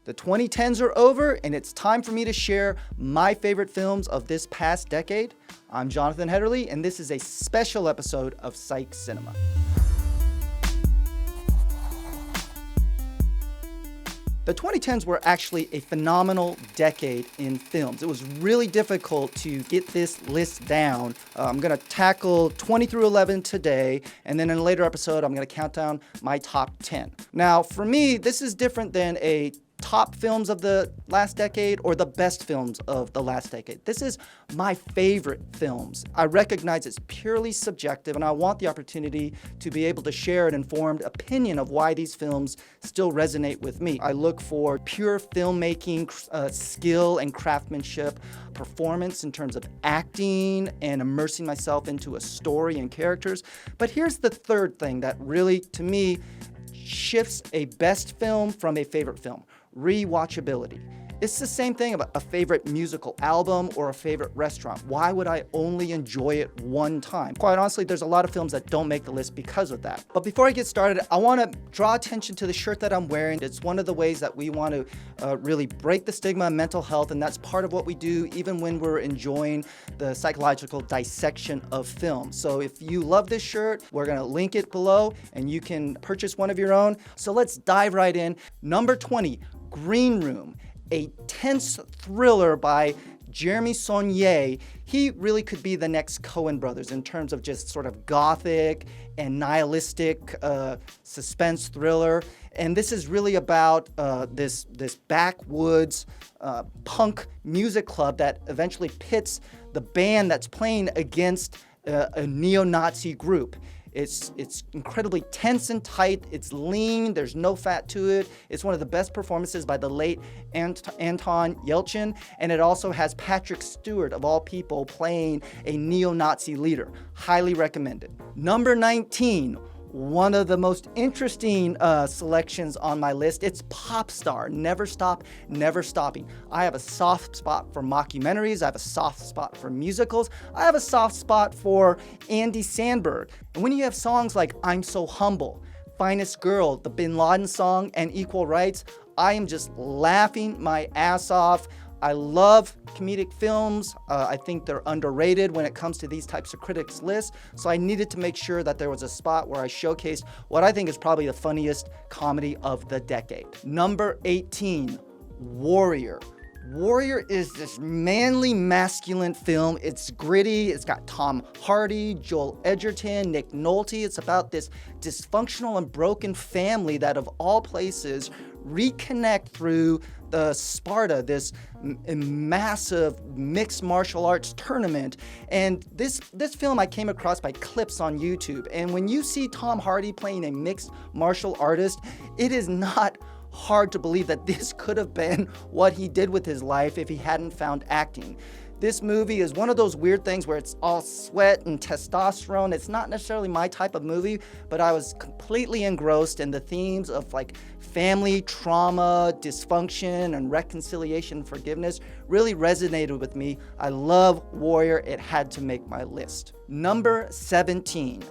The 2010s are over, and it's time for me to share my favorite films of this past decade. I'm Jonathan Hetterly, and this is a special episode of Psych Cinema. The 2010s were actually a phenomenal decade in films. It was really difficult to get this list down. I'm going to tackle 20 through 11 today, and then in a later episode, I'm going to count down my top 10. Now, for me, this is different than a top films of the last decade or the best films of the last decade. This is my favorite films. I recognize it's purely subjective, and I want the opportunity to be able to share an informed opinion of why these films still resonate with me. I look for pure filmmaking skill and craftsmanship, performance in terms of acting and immersing myself into a story and characters. But here's the third thing that really, to me, shifts a best film from a favorite film: rewatchability. It's the same thing about a favorite musical album or a favorite restaurant. Why would I only enjoy it one time? Quite honestly, there's a lot of films that don't make the list because of that. But before I get started, I want to draw attention to the shirt that I'm wearing. It's one of the ways that we want to really break the stigma of mental health, and that's part of what we do even when we're enjoying the psychological dissection of film. So if you love this shirt, we're going to link it below, and you can purchase one of your own. So let's dive right in. Number 20, Green Room, a tense thriller by Jeremy Saulnier. He really could be the next Coen brothers in terms of just sort of gothic and nihilistic suspense thriller. And this is really about this backwoods punk music club that eventually pits the band that's playing against a neo-Nazi group. It's incredibly tense and tight. It's lean. There's no fat to it. It's one of the best performances by the late Anton Yelchin, and it also has Patrick Stewart, of all people, playing a neo-Nazi leader. Highly recommended. Number 19. One of the most interesting selections on my list. It's Popstar, Never Stop, Never Stopping. I have a soft spot for mockumentaries. I have a soft spot for musicals. I have a soft spot for Andy Samberg. And when you have songs like I'm So Humble, Finest Girl, the Bin Laden song, and Equal Rights, I am just laughing my ass off. I love comedic films. I think they're underrated when it comes to these types of critics lists. So I needed to make sure that there was a spot where I showcased what I think is probably the funniest comedy of the decade. Number 18, Warrior. Warrior is this manly, masculine film. It's gritty. It's got Tom Hardy, Joel Edgerton, Nick Nolte. It's about this dysfunctional and broken family that, of all places, reconnect through the Sparta, this massive mixed martial arts tournament. And this film I came across by clips on YouTube. And when you see Tom Hardy playing a mixed martial artist, it is not hard to believe that this could have been what he did with his life if he hadn't found acting. This movie is one of those weird things where it's all sweat and testosterone. It's not necessarily my type of movie, but I was completely engrossed in the themes of like family trauma, dysfunction, and reconciliation and forgiveness. Really resonated with me. I love Warrior. It had to make my list. Number 17,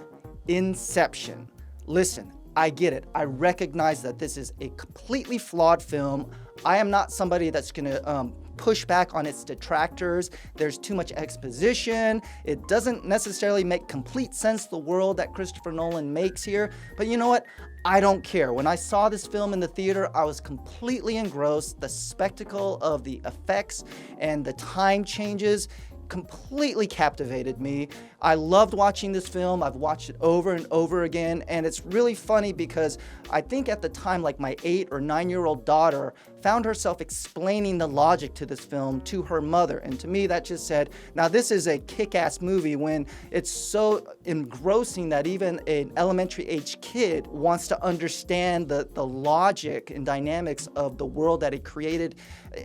Inception. Listen, I get it. I recognize that this is a completely flawed film. I am not somebody that's gonna push back on its detractors. There's too much exposition. It doesn't necessarily make complete sense, the world that Christopher Nolan makes here. But you know what? I don't care. When I saw this film in the theater, I was completely engrossed. The spectacle of the effects and the time changes completely captivated me. I loved watching this film. I've watched it over and over again, and it's really funny because I think at the time, like, my 8 or 9-year-old daughter found herself explaining the logic to this film to her mother, and to me that just said, now this is a kick-ass movie when it's so engrossing that even an elementary age kid wants to understand the logic and dynamics of the world that it created.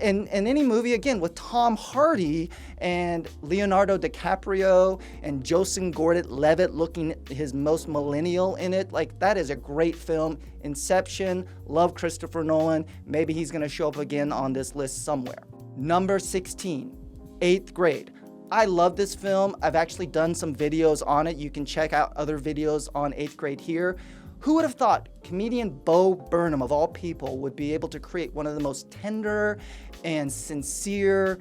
And any movie, again, with Tom Hardy and Leonardo DiCaprio and Joseph Gordon-Levitt looking his most millennial in it, like, that is a great film. Inception, love Christopher Nolan. Maybe he's gonna show up again on this list somewhere. Number 16, 8th Grade. I love this film. I've actually done some videos on it. You can check out other videos on 8th Grade here. Who would have thought comedian Bo Burnham, of all people, would be able to create one of the most tender and sincere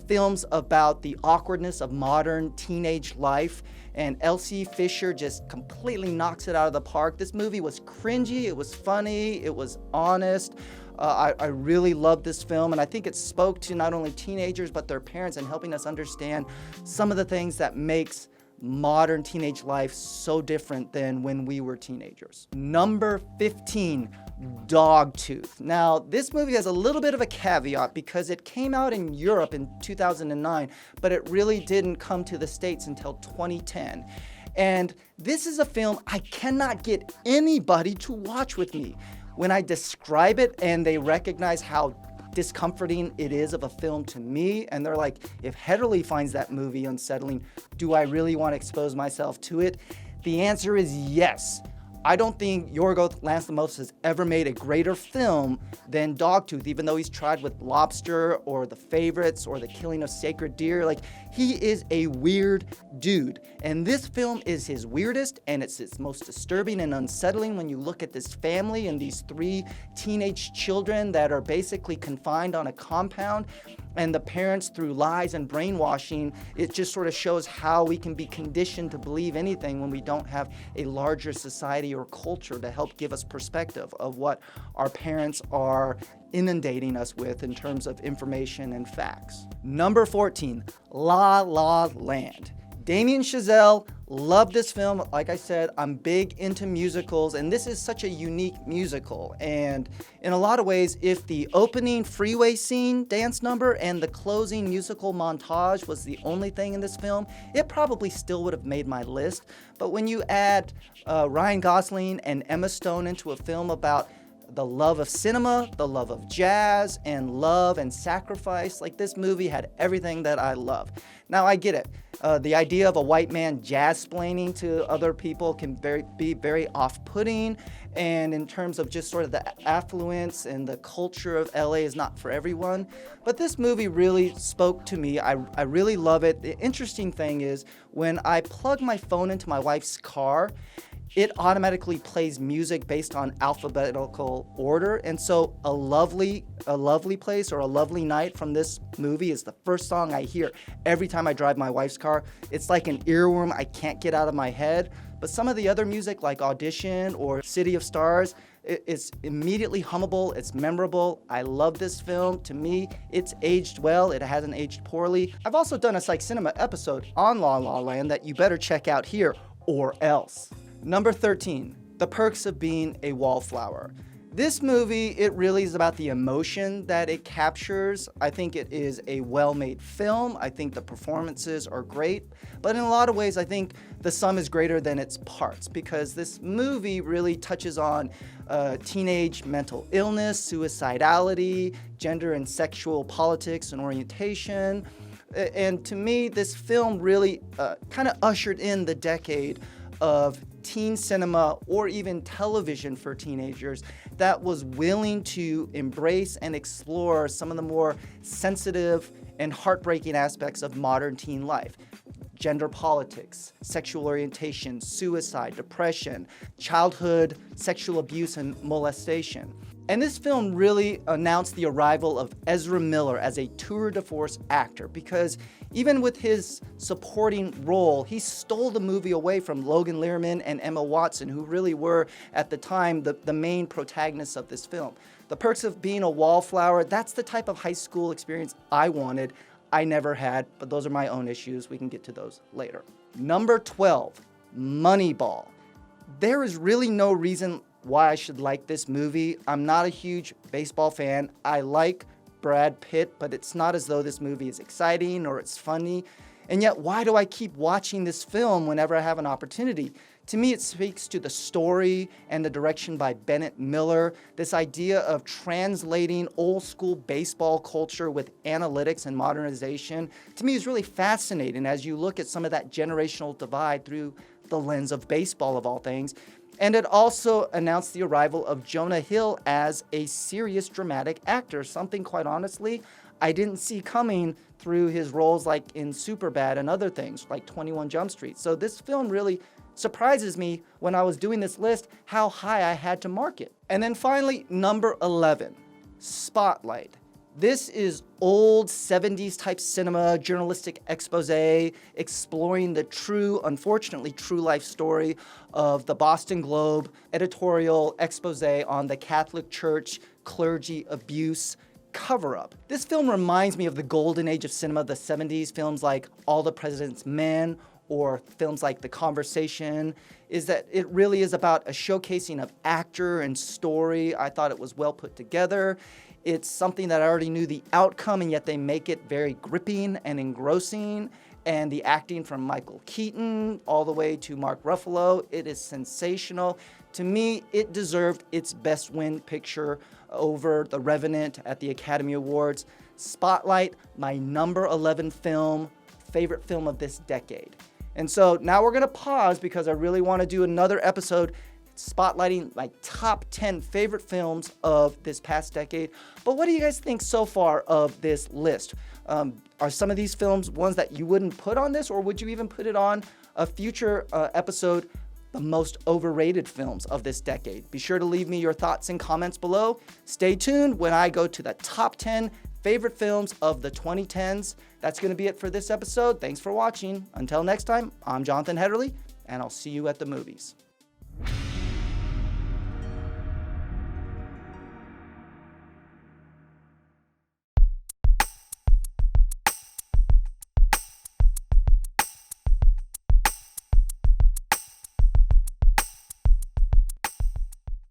films about the awkwardness of modern teenage life? And Elsie Fisher just completely knocks it out of the park. This movie was cringy, it was funny, it was honest. I really loved this film, and I think it spoke to not only teenagers but their parents and helping us understand some of the things that makes modern teenage life so different than when we were teenagers. Number 15, Dogtooth. Now, this movie has a little bit of a caveat because it came out in Europe in 2009, but it really didn't come to the States until 2010. And this is a film I cannot get anybody to watch with me. When I describe it and they recognize how discomforting it is of a film to me, and they're like, if Hetterly finds that movie unsettling, do I really want to expose myself to it? The answer is yes. I don't think Yorgos Lanthimos has ever made a greater film than Dogtooth, even though he's tried with Lobster or The Favorites or The Killing of Sacred Deer. Like, he is a weird dude. And this film is his weirdest, and it's his most disturbing and unsettling when you look at this family and these 3 teenage children that are basically confined on a compound. And the parents, through lies and brainwashing, it just sort of shows how we can be conditioned to believe anything when we don't have a larger society or culture to help give us perspective of what our parents are inundating us with in terms of information and facts. Number 14, La La Land. Damien Chazelle, love this film. Like I said, I'm big into musicals, and this is such a unique musical. And in a lot of ways, if the opening freeway scene dance number and the closing musical montage was the only thing in this film, it probably still would have made my list. But when you add Ryan Gosling and Emma Stone into a film about the love of cinema, the love of jazz, and love and sacrifice, like, this movie had everything that I love. Now, I get it. The idea of a white man jazz-splaining to other people can be very off-putting, and in terms of just sort of the affluence and the culture of LA is not for everyone. But this movie really spoke to me. I really love it. The interesting thing is, when I plug my phone into my wife's car, it automatically plays music based on alphabetical order. And so a lovely place or a lovely night from this movie is the first song I hear every time I drive my wife's car. It's like an earworm I can't get out of my head. But some of the other music, like Audition or City of Stars, it's immediately hummable, it's memorable. I love this film. To me, it's aged well, it hasn't aged poorly. I've also done a Psych Cinema episode on La La Land that you better check out here or else. Number 13, The Perks of Being a Wallflower. This movie, it really is about the emotion that it captures. I think it is a well-made film. I think the performances are great. But in a lot of ways, I think the sum is greater than its parts, because this movie really touches on teenage mental illness, suicidality, gender and sexual politics and orientation. And to me, this film really kind of ushered in the decade of teen cinema, or even television for teenagers, that was willing to embrace and explore some of the more sensitive and heartbreaking aspects of modern teen life. Gender politics, sexual orientation, suicide, depression, childhood sexual abuse and molestation. And this film really announced the arrival of Ezra Miller as a tour de force actor, because even with his supporting role, he stole the movie away from Logan Lerman and Emma Watson, who really were, at the time, the main protagonists of this film. The Perks of Being a Wallflower, that's the type of high school experience I wanted. I never had, but those are my own issues. We can get to those later. Number 12, Moneyball. There is really no reason why I should like this movie. I'm not a huge baseball fan. I like Brad Pitt, but it's not as though this movie is exciting or it's funny. And yet, why do I keep watching this film whenever I have an opportunity? To me, it speaks to the story and the direction by Bennett Miller, this idea of translating old school baseball culture with analytics and modernization. To me, is really fascinating as you look at some of that generational divide through the lens of baseball, of all things. And it also announced the arrival of Jonah Hill as a serious dramatic actor, something, quite honestly, I didn't see coming through his roles like in Superbad and other things like 21 Jump Street. So this film really surprises me when I was doing this list how high I had to mark it. And then finally, number 11, Spotlight. This is old 70s type cinema, journalistic expose, exploring the true, unfortunately true life story of the Boston Globe editorial expose on the Catholic Church clergy abuse cover-up. This film reminds me of the golden age of cinema, the 70s, films like All the President's Men or films like The Conversation, is that it really is about a showcasing of actor and story. I thought it was well put together. It's something that I already knew the outcome, and yet they make it very gripping and engrossing. And the acting from Michael Keaton all the way to Mark Ruffalo, it is sensational. To me, it deserved its Best Win Picture over The Revenant at the Academy Awards. Spotlight, my number 11 film, favorite film of this decade. And so now we're gonna pause because I really wanna do another episode spotlighting my top 10 favorite films of this past decade. But what do you guys think so far of this list? Are some of these films ones that you wouldn't put on this, or would you even put it on a future episode, the most overrated films of this decade? Be sure to leave me your thoughts and comments below. Stay tuned when I go to the top 10 favorite films of the 2010s. That's going to be it for this episode. Thanks for watching. Until next time, I'm Jonathan Hetterly, and I'll see you at the movies.